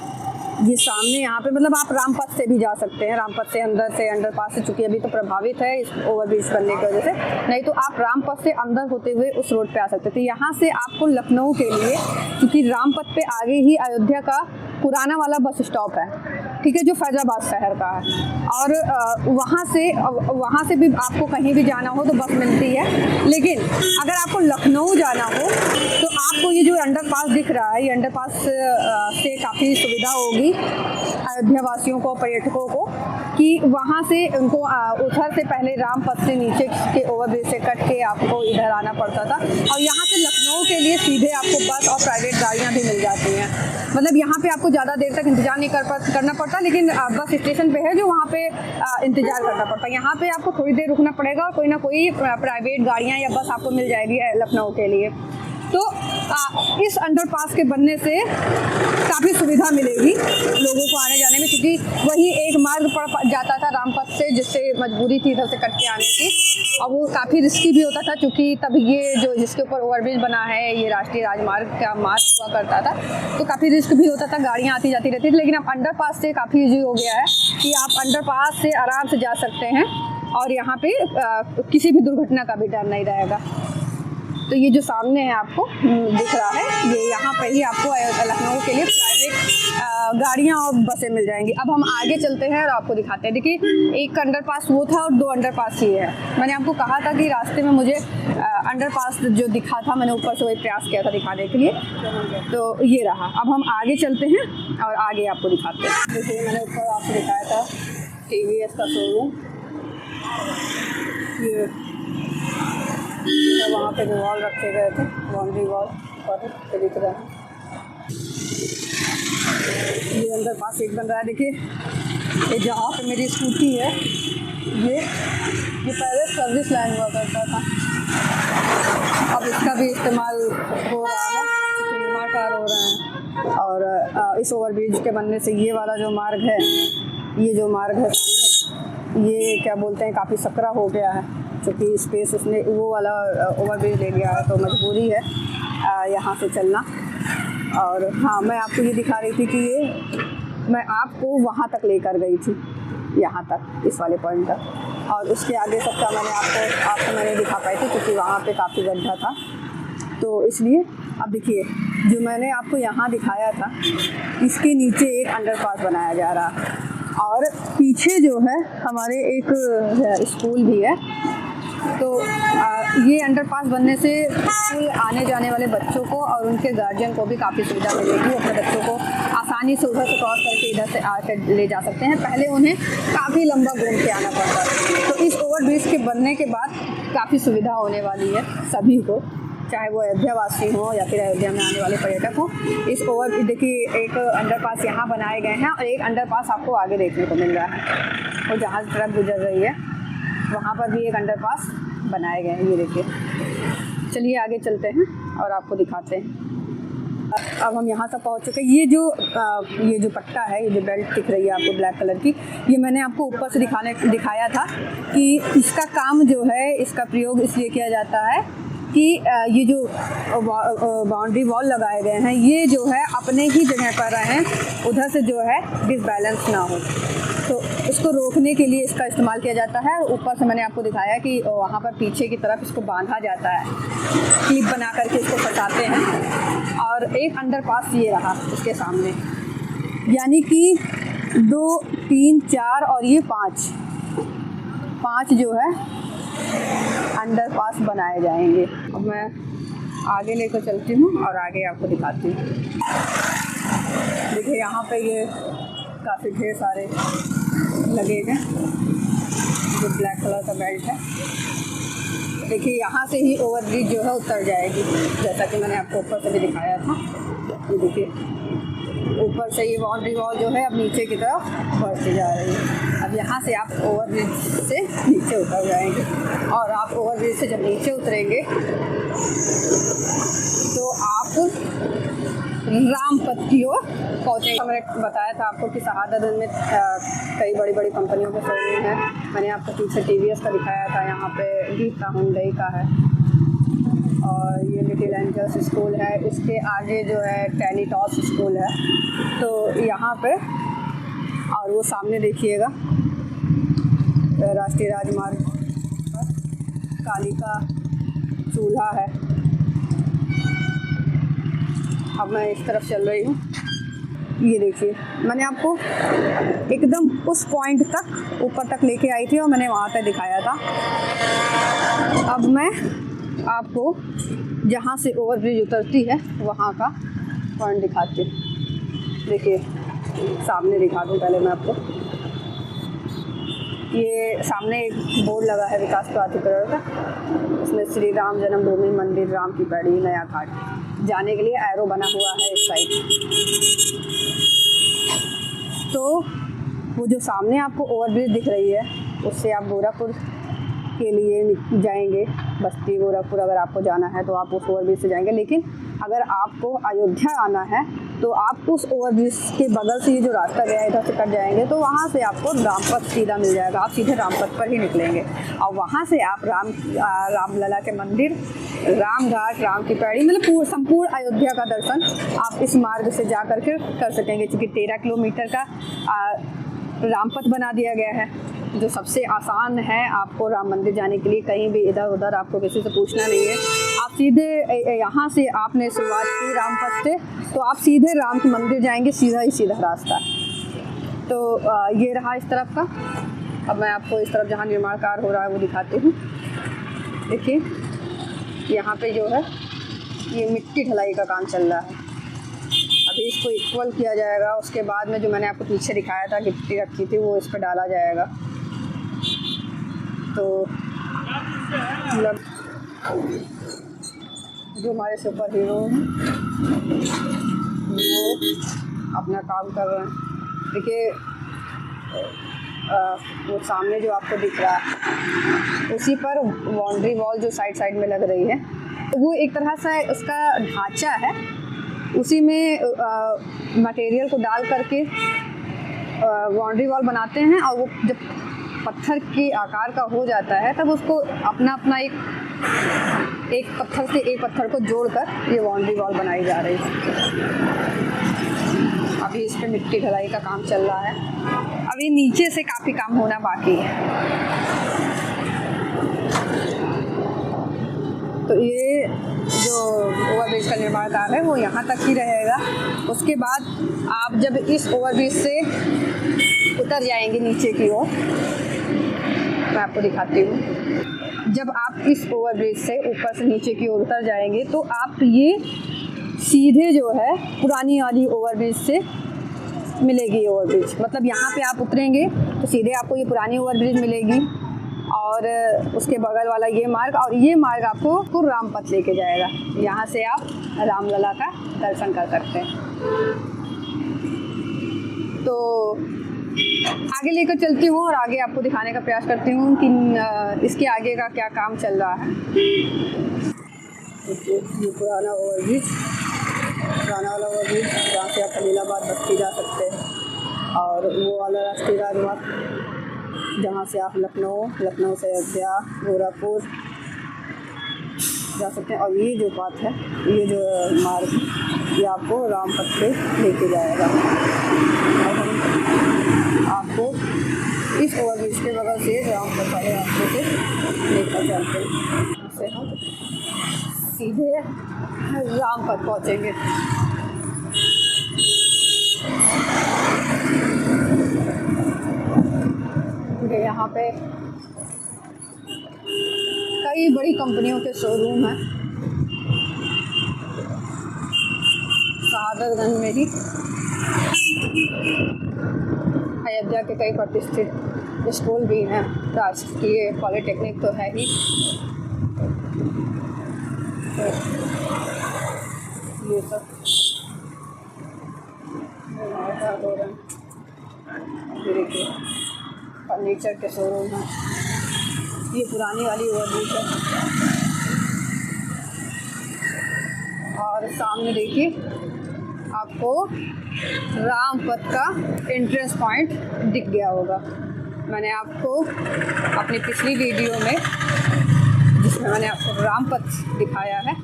ये सामने यहाँ पे मतलब आप रामपथ से भी जा सकते हैं, रामपथ से अंदर से अंडरपास से, चूँकि अभी तो प्रभावित है इस ओवरब्रिज बनने की वजह से, नहीं तो आप रामपथ से अंदर होते हुए उस रोड पे आ सकते थे। यहाँ से आपको लखनऊ के लिए, क्योंकि रामपथ पे आगे ही अयोध्या का पुराना वाला बस स्टॉप है, ठीक है, जो फैजाबाद शहर का है। और वहाँ से भी आपको कहीं भी जाना हो तो बस मिलती है। लेकिन अगर आपको लखनऊ जाना हो तो आपको ये जो अंडरपास दिख रहा है, ये अंडरपास से काफ़ी सुविधा होगी अयोध्या वासियों को, पर्यटकों को, कि वहाँ से उनको उधर से पहले रामपथ से नीचे के ओवरब्रिज से कट के आपको इधर आना पड़ता था। और यहाँ से लखनऊ के लिए सीधे आपको बस और प्राइवेट गाड़ियाँ भी मिल जाती हैं। मतलब यहाँ पे आपको ज़्यादा देर तक इंतज़ार नहीं करना पड़ता, लेकिन बस स्टेशन पे है जो वहाँ पे इंतज़ार करना पड़ता है। यहाँ पे आपको थोड़ी देर रुकना पड़ेगा और कोई ना कोई प्राइवेट गाड़ियाँ या बस आपको मिल जाएगी लखनऊ के लिए। तो इस अंडरपास के बनने से काफ़ी सुविधा मिलेगी लोगों को आने जाने में, क्योंकि वही एक मार्ग पड़ जाता था रामपथ से, जिससे मजबूरी थी इधर से कट के आने की। और वो काफ़ी रिस्की भी होता था, क्योंकि तब ये जो जिसके ऊपर ओवरब्रिज बना है ये राष्ट्रीय राजमार्ग का मार्ग हुआ करता था, तो काफ़ी रिस्क भी होता था, गाड़ियाँ आती जाती रहती थी। लेकिन अब अंडरपास से काफ़ी ईजी हो गया है कि आप अंडरपास से आराम से जा सकते हैं और यहाँ पे किसी भी दुर्घटना का भी डर नहीं रहेगा। तो ये जो सामने है आपको दिख रहा है, ये यहाँ पे ही आपको लखनऊ के लिए प्राइवेट गाड़ियाँ और बसें मिल जाएंगी। अब हम आगे चलते हैं और आपको दिखाते हैं। देखिए एक अंडरपास वो था और 2 अंडरपास ये है। मैंने आपको कहा था कि रास्ते में मुझे अंडरपास जो दिखा था, मैंने ऊपर से वही प्रयास किया था दिखाने के लिए, तो ये रहा। अब हम आगे चलते हैं और आगे आपको दिखाते हैं। देखिए मैंने ऊपर आपको दिखाया था TVS का शोरूम, ये वहाँ पे जो वॉल रखे गए थे, बाउंड्री वॉल पर दिख रहा है। ये अंडरपास एक बन रहा है। देखिए ये जहाँ पे मेरी स्कूटी है, ये पहले सर्विस लाइन हुआ करता था, अब इसका भी इस्तेमाल हो रहा है। निर्माण तैयार हो रहे हैं। और इस ओवरब्रिज के बनने से ये वाला जो मार्ग है, ये जो मार्ग है सामने, ये क्या बोलते हैं, काफ़ी सकरा हो गया है, क्योंकि स्पेस उसने वो वाला ओवरब्रिज ले गया है, तो मजबूरी है यहाँ से चलना। और हाँ, मैं आपको ये दिखा रही थी कि ये मैं आपको वहाँ तक लेकर गई थी, यहाँ तक, इस वाले पॉइंट तक, और उसके आगे सबका मैंने आपको मैं नहीं दिखा पाई थी क्योंकि वहाँ पे काफ़ी गड्ढा था, तो इसलिए। अब देखिए, जो मैंने आपको यहाँ दिखाया था, इसके नीचे एक अंडरपास बनाया जा रहा है, और पीछे जो है हमारे एक स्कूल भी है। तो ये अंडरपास बनने से स्कूल आने जाने वाले बच्चों को और उनके गार्जियन को भी काफ़ी सुविधा मिलेगी। अपने बच्चों को आसानी से उधर से क्रॉस करके इधर से आकर ले जा सकते हैं। पहले उन्हें काफ़ी लंबा घूम के आना पड़ता था, तो इस ओवरब्रिज के बनने के बाद काफ़ी सुविधा होने वाली है सभी को, चाहे वो अयोध्या वासी हो या फिर अयोध्या में आने वाले पर्यटक हो। इस ओवर देखिए, एक अंडरपास यहाँ बनाए गए हैं और एक अंडरपास आपको आगे देखने को मिल रहा है, वो जहाँ ट्रक गुजर रही है वहाँ पर भी एक अंडरपास बनाए गए हैं, ये देखिए। चलिए आगे चलते हैं और आपको दिखाते हैं। अब हम यहाँ तक पहुँच चुके हैं। ये जो पट्टा है, ये जो बेल्ट दिख रही है आपको ब्लैक कलर की, ये मैंने आपको ऊपर से दिखाया था कि इसका काम जो है, इसका प्रयोग इसलिए किया जाता है कि ये जो बाउंड्री वॉल लगाए गए हैं, ये जो है अपने ही जगह पर रहें, उधर से जो है डिसबैलेंस ना हो, तो इसको रोकने के लिए इसका इस्तेमाल किया जाता है। ऊपर से मैंने आपको दिखाया कि वहाँ पर पीछे की तरफ इसको बांधा जाता है, क्लिप बना करके इसको फंसाते हैं। और एक अंडरपास ये रहा इसके सामने, यानी कि 2, 3, 4 और ये 5 जो है अंडरपास बनाए जाएंगे। अब मैं आगे लेकर चलती हूँ और आगे आपको दिखाती हूँ। देखिए, यहाँ पे ये काफ़ी ढेर सारे लगे हैं, जो ब्लैक कलर का बेल्ट है। देखिए, यहाँ से ही ओवरब्रिज जो है उतर जाएगी, जैसा कि मैंने आपको ऊपर से भी दिखाया था। ये देखिए, ऊपर से ये बाउंड्री वॉल जो है अब नीचे की तरफ बढ़ती जा रही है। अब यहाँ से आप ओवरब्रिज से नीचे उतर जाएंगे, और आप ओवरब्रिज से जब नीचे उतरेंगे तो आप रामपथ की ओर पहुँचेंगे। मैंने बताया था आपको कि शहादतगंज में कई बड़ी बड़ी कंपनियों के शोरूम है। मैंने आपको पीछे TVS का दिखाया था, यहाँ पे गीता हुंडई का है, और ये लिटिल एंजल्स स्कूल है। इसके आगे जो है टेलीटॉस स्कूल है। तो यहाँ पे, और वो सामने देखिएगा राष्ट्रीय राजमार्ग पर कालिका चूल्हा है। अब मैं इस तरफ चल रही हूँ। ये देखिए, मैंने आपको एकदम उस पॉइंट तक ऊपर तक लेके आई थी और मैंने वहाँ पे दिखाया था। अब मैं आपको जहाँ से ओवरब्रिज उतरती है वहाँ का पॉइंट दिखाती हूँ। देखिए, सामने दिखा दूँ पहले मैं आपको। ये सामने एक बोर्ड लगा है विकास प्राधिकरण का, उसमें श्री राम जन्मभूमि मंदिर राम की पैड़ी नया घाट जाने के लिए एरो बना हुआ है इस साइड। तो वो जो सामने आपको ओवरब्रिज दिख रही है, उससे आप गोरखपुर के लिए जाएंगे, बस्ती गोरखपुर अगर आपको जाना है तो आप उस ओवरब्रिज से जाएंगे। लेकिन अगर आपको अयोध्या आना है तो आप उस ओवरब्रिज के बगल से ये जो रास्ता गया है इधर से कट जाएंगे, तो वहाँ से आपको रामपथ सीधा मिल जाएगा। आप सीधे रामपथ पर ही निकलेंगे और वहाँ से आप रामलला के मंदिर, राम घाट, राम की पैड़ी, मतलब संपूर्ण अयोध्या का दर्शन आप इस मार्ग से जा करके कर सकेंगे। क्योंकि 13 किलोमीटर का रामपथ बना दिया गया है, जो सबसे आसान है आपको राम मंदिर जाने के लिए। कहीं भी इधर उधर आपको किसी से पूछना नहीं है, आप सीधे यहाँ से आपने शुरुआत की रामपथ से, तो आप सीधे राम के मंदिर जाएंगे, सीधा ही सीधा रास्ता। तो ये रहा इस तरफ का। अब मैं आपको इस तरफ जहाँ निर्माण कार्य हो रहा है वो दिखाती हूँ। देखिए, यहाँ पे जो है ये मिट्टी ढलाई का काम चल रहा है। अभी इसको इक्वल किया जाएगा, उसके बाद में जो मैंने आपको पीछे दिखाया था गिट्टी रखी थी वो इस पर डाला जाएगा। तो मतलब जो हमारे सुपर हीरो हैं वो अपना काम कर रहे हैं। देखिए, वो सामने जो आपको दिख रहा है उसी पर बाउंड्री वॉल जो साइड में लग रही है, वो एक तरह से उसका ढांचा है उसी में मटेरियल को डाल करके बाउंड्री वॉल बनाते हैं, और वो जब पत्थर के आकार का हो जाता है तब उसको अपना अपना एक पत्थर से एक पत्थर को जोड़कर ये बाउंड्री वॉल बनाई जा रही है। अभी इस पे मिट्टी ढलाई का काम चल रहा है। अभी नीचे से काफ़ी काम होना बाकी है। तो ये जो ओवरब्रिज का निर्माण कार्य है वो यहाँ तक ही रहेगा। उसके बाद आप जब इस ओवरब्रिज से उतर जाएंगे नीचे की ओर, मैं आपको दिखाती हूँ। जब आप इस ओवरब्रिज से ऊपर से नीचे की ओर उतर जाएंगे तो आप ये सीधे जो है पुरानी वाली ओवरब्रिज से मिलेगी ओवरब्रिज। मतलब यहाँ पे आप उतरेंगे तो सीधे आपको ये पुरानी ओवरब्रिज मिलेगी, और उसके बगल वाला ये मार्ग, और ये मार्ग आपको रामपथ लेके जाएगा। यहाँ से आप रामलला का दर्शन कर सकते हैं। तो आगे लेकर चलती हूँ और आगे आपको दिखाने का प्रयास करती हूँ कि इसके आगे का क्या काम चल रहा है। ये पुराना ओवरब्रिज, पुराना वाला ओवरब्रिज जहाँ से आप खलीलाबाद बस्ती जा सकते हैं, और वो वाला राष्ट्रीय राजमार्ग जहाँ से आप लखनऊ से अयोध्या, गोरखपुर जा सकते हैं। और ये जो बात है, ये जो मार्ग, ये आपको रामपथ पे लेके जाएगा। और हम आपको इस ओवरब्रिज के बगल से रामपथ वाले रास्ते से लेकर चलते हैं। इससे हम सीधे रामपथ पहुँचेंगे। यहाँ पे कई बड़ी कंपनियों के शोरूम हैं। शहादतगंज में ही अयोध्या के कई प्रतिष्ठित स्कूल भी हैं। राजकीय पॉलिटेक्निक तो है ही। ये सब देखिए फर्नीचर के शोरूम है। ये पुरानी वाली ओवरब्रिज है, और सामने देखिए आपको रामपथ का एंट्रेंस पॉइंट दिख गया होगा। मैंने आपको अपनी पिछली वीडियो में, जिसमें मैंने आपको रामपथ दिखाया है,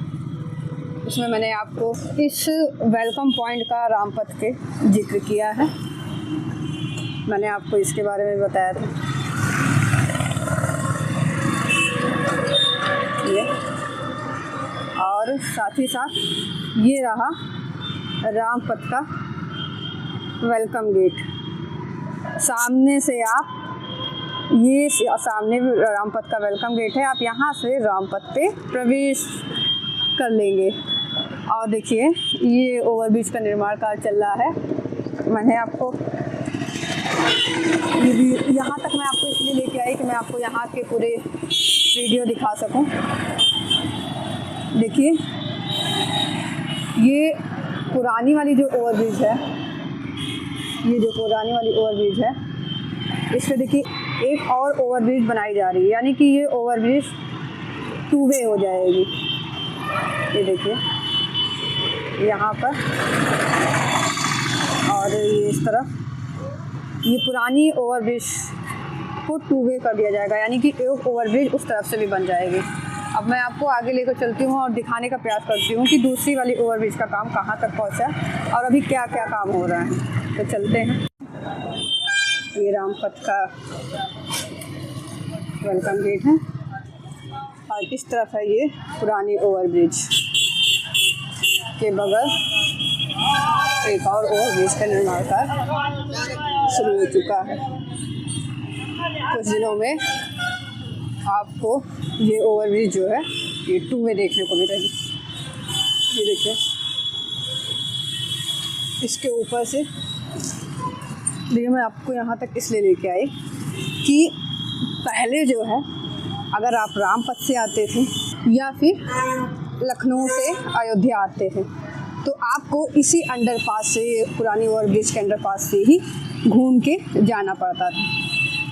उसमें मैंने आपको इस वेलकम पॉइंट का रामपथ के जिक्र किया है। मैंने आपको इसके बारे में बताया था। ये और साथ ही साथ ये रहा रामपथ का वेलकम गेट। सामने से आप, ये सामने भी रामपथ का वेलकम गेट है। आप यहाँ से रामपथ पे प्रवेश कर लेंगे। और देखिए ये ओवरब्रिज का निर्माण कार्य चल रहा है। मैंने आपको ये भी यहाँ तक मैं आपको इसलिए लेके आई कि मैं आपको यहाँ के पूरे वीडियो दिखा सकूं। देखिए ये पुरानी वाली जो ओवरब्रिज है, ये जो पुरानी वाली ओवरब्रिज है, इस पे देखिए एक और ओवरब्रिज बनाई जा रही है, यानी कि ये ओवरब्रिज 2 वे हो जाएगी। ये देखिए यहाँ पर, और ये इस तरफ ये पुरानी ओवरब्रिज को 2 वे कर दिया जाएगा, यानी कि एक ओवरब्रिज उस तरफ से भी बन जाएगी। अब मैं आपको आगे लेकर चलती हूँ और दिखाने का प्रयास करती हूँ कि दूसरी वाली ओवरब्रिज का काम कहाँ तक पहुँचा और अभी क्या क्या काम हो रहा है। तो चलते हैं। ये रामपथ का वेलकम गेट है, और इस तरफ है ये पुरानी ओवरब्रिज। के बगल एक और ओवरब्रिज का निर्माण कार्य शुरू हो चुका है। कुछ दिनों में आपको ये ओवरब्रिज जो है ये 2 वे देखने को मिलेगी। ये देखिए इसके ऊपर से, देखिए मैं आपको यहाँ तक इसलिए लेके आई कि पहले जो है अगर आप रामपथ से आते थे या फिर लखनऊ से अयोध्या आते थे तो आपको इसी अंडरपास से, पुरानी ओवरब्रिज के अंडरपास से ही घूम के जाना पड़ता था।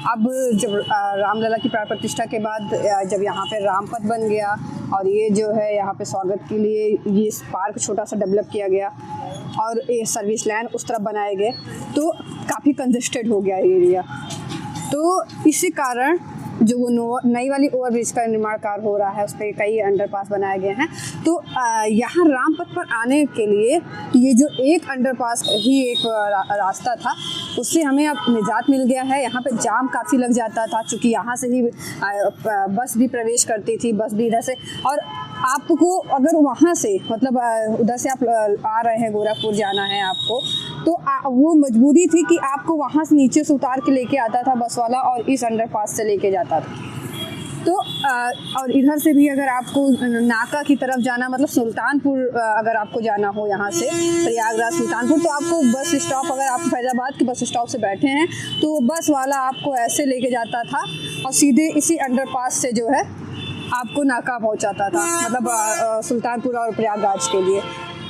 अब जब रामलला की प्राण प्रतिष्ठा के बाद जब यहाँ पे रामपथ बन गया और ये जो है यहाँ पे स्वागत के लिए ये पार्क छोटा सा डेवलप किया गया और ये सर्विस लाइन उस तरफ बनाए गए, तो काफ़ी कंजस्टेड हो गया एरिया। तो इसी कारण जो वो नई वाली ओवरब्रिज का निर्माण कार्य हो रहा है, उस पर कई अंडरपास बनाए गए हैं। तो यहाँ रामपथ पर आने के लिए ये जो एक अंडरपास ही एक रास्ता था, उससे हमें अब निजात मिल गया है। यहाँ पे जाम काफ़ी लग जाता था, क्योंकि यहाँ से ही बस भी प्रवेश करती थी, बस भी इधर से। और आपको अगर वहाँ से मतलब उधर से आप आ रहे हैं, गोरखपुर जाना है आपको, तो वो मजबूरी थी कि आपको वहाँ से नीचे से उतार के लेके आता था बस वाला और इस अंडरपास से लेके जाता था। तो और इधर से भी अगर आपको नाका की तरफ जाना, मतलब सुल्तानपुर अगर आपको जाना हो यहाँ से प्रयागराज सुल्तानपुर, तो आपको बस स्टॉप, अगर आप फैजाबाद के बस स्टॉप से बैठे हैं तो बस वाला आपको ऐसे लेके जाता था और सीधे इसी अंडरपास से जो है आपको नाका पहुँचाता था, मतलब सुल्तानपुर और प्रयागराज के लिए।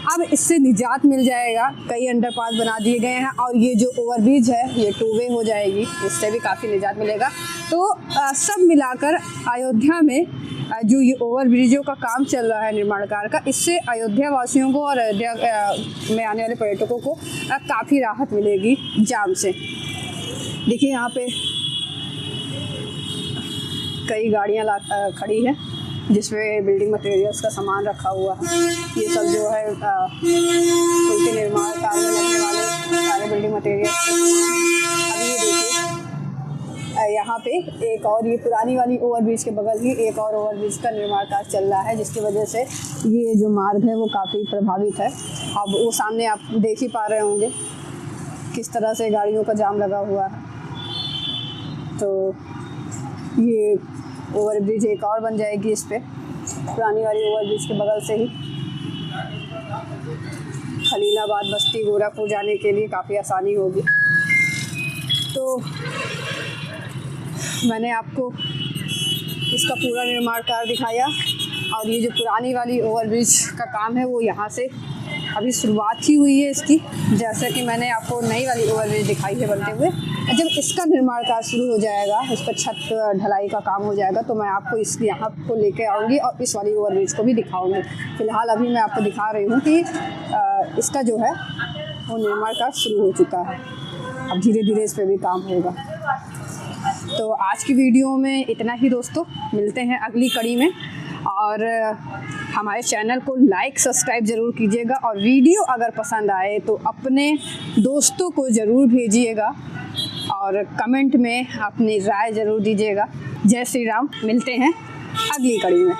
अब इससे निजात मिल जाएगा, कई अंडरपास बना दिए गए हैं और ये जो ओवरब्रिज है ये 2 वे हो जाएगी, इससे भी काफ़ी निजात मिलेगा। तो सब मिलाकर अयोध्या में जो ये ओवरब्रिजों का काम चल रहा है निर्माण कार्य का, इससे अयोध्या वासियों को और अयोध्या में आने वाले पर्यटकों को काफ़ी राहत मिलेगी जाम से। देखिए यहाँ पे कई गाड़ियाँ खड़ी हैं जिसमें बिल्डिंग मटेरियल्स का सामान रखा हुआ है। ये सब जो है पुल के निर्माण कार्य में लगने वाले सारे बिल्डिंग मटेरियल्स के सामान। अभी ये देखिए यहाँ पे एक और ये पुरानी वाली ओवरब्रिज के बगल ही एक और ओवरब्रिज का निर्माण कार्य चल रहा है, जिसकी वजह से ये जो मार्ग है वो काफ़ी प्रभावित है। अब वो सामने आप देख ही पा रहे होंगे किस तरह से गाड़ियों का जाम लगा हुआ है। तो ये ओवरब्रिज एक और बन जाएगी इस पे, पुरानी वाली ओवरब्रिज के बगल से ही खलीलाबाद, बस्ती, गोरखपुर जाने के लिए काफ़ी आसानी होगी। तो मैंने आपको इसका पूरा निर्माण कार्य दिखाया और ये जो पुरानी वाली ओवरब्रिज का काम है वो यहाँ से अभी शुरुआत ही हुई है इसकी, जैसा कि मैंने आपको नई वाली ओवरब्रिज दिखाई है बनते हुए। जब इसका निर्माण कार्य शुरू हो जाएगा, इस पर छत ढलाई का काम हो जाएगा, तो मैं आपको इस यहाँ को लेके आऊँगी और इस वाली ओवरब्रिज को भी दिखाऊंगी। फिलहाल अभी मैं आपको दिखा रही हूँ कि इसका जो है वो निर्माण कार्य शुरू हो चुका है, अब धीरे धीरे इस पर भी काम होगा। तो आज की वीडियो में इतना ही दोस्तों, मिलते हैं अगली कड़ी में। और हमारे चैनल को लाइक सब्सक्राइब ज़रूर कीजिएगा और वीडियो अगर पसंद आए तो अपने दोस्तों को ज़रूर भेजिएगा और कमेंट में अपनी राय ज़रूर दीजिएगा। जय श्री राम। मिलते हैं अगली कड़ी में।